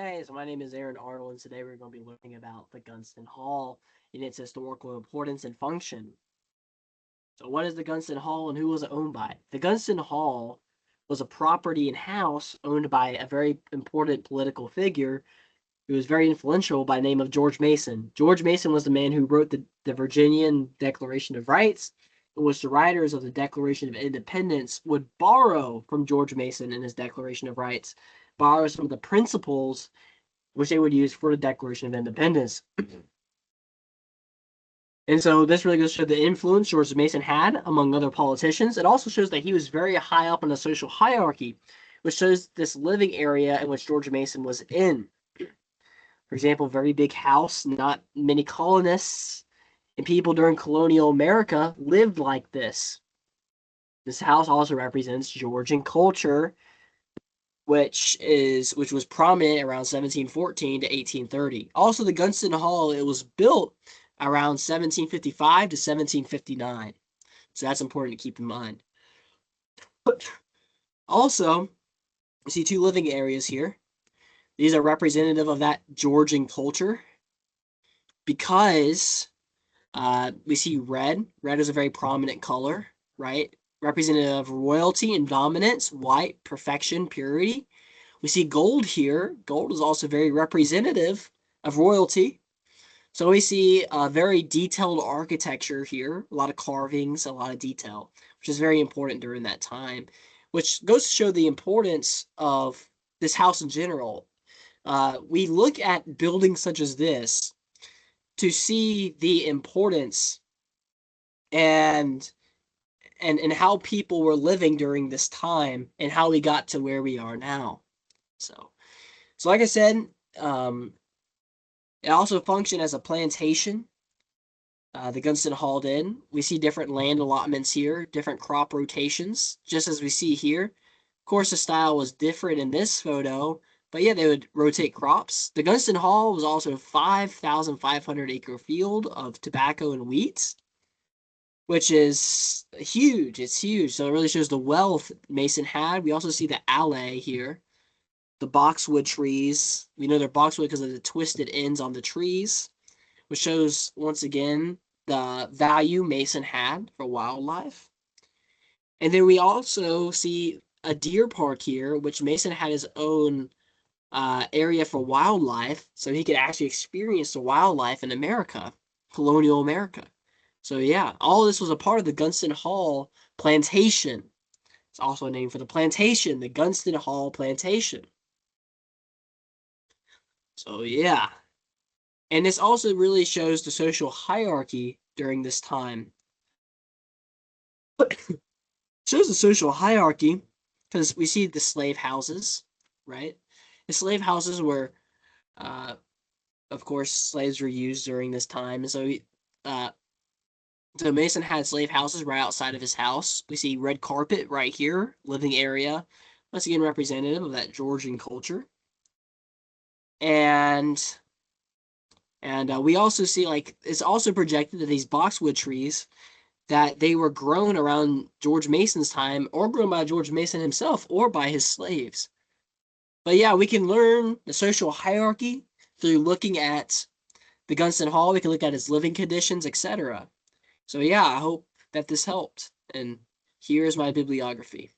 Hey, so my name is Aaron Arnold, and today we're going to be learning about the Gunston Hall and its historical importance and function. So, what is the Gunston Hall and who was it owned by? The Gunston Hall was a property and house owned by a very important political figure who was very influential by the name of George Mason. George Mason was the man who wrote the Virginian Declaration of Rights, in which the writers of the Declaration of Independence would borrow from George Mason in his Declaration of Rights, borrow some of the principles which they would use for the Declaration of Independence. And so this really goes to show the influence George Mason had among other politicians. It also shows that he was very high up in the social hierarchy, which shows this living area in which George Mason was in. For example, very big house, not many colonists, and people during colonial America lived like this. This house also represents Georgian culture, which was prominent around 1714 to 1830. Also, the Gunston Hall, it was built around 1755 to 1759. So that's important to keep in mind. Also, you see two living areas here. These are representative of that Georgian culture because we see red. Red is a very prominent color, right? Representative of royalty and dominance, white, perfection, purity. We see gold here. Gold is also very representative of royalty. So we see a very detailed architecture here, a lot of carvings, a lot of detail, which is very important during that time, which goes to show the importance of this house in general. We look at buildings such as this to see the importance and and how people were living during this time and how we got to where we are now. So like I said, it also functioned as a plantation. The Gunston Hall did. We see different land allotments here, different crop rotations, just as we see here. Of course, the style was different in this photo, but yeah, they would rotate crops. The Gunston Hall was also a 5,500 acre field of tobacco and wheat, which is huge. It's huge. So it really shows the wealth Mason had. We also see the alley here, the boxwood trees. We know they're boxwood because of the twisted ends on the trees, which shows once again the value Mason had for wildlife. And then we also see a deer park here, which Mason had his own area for wildlife, so he could actually experience the wildlife in America, colonial America. So yeah, all this was a part of the Gunston Hall plantation. It's also a name for the plantation, the Gunston Hall plantation. So yeah. And this also really shows the social hierarchy during this time. Shows the social hierarchy because we see the slave houses, right? The slave houses were, uh, of course, slaves were used during this time. And uh, so Mason had slave houses right outside of his house. We see red carpet right here, living area. Once again, representative of that Georgian culture. And we also see, like, it's also projected that these boxwood trees, that they were grown around George Mason's time, or grown by George Mason himself, or by his slaves. But yeah, we can learn the social hierarchy through looking at the Gunston Hall. We can look at his living conditions, etc. So yeah, I hope that this helped. And here's my bibliography.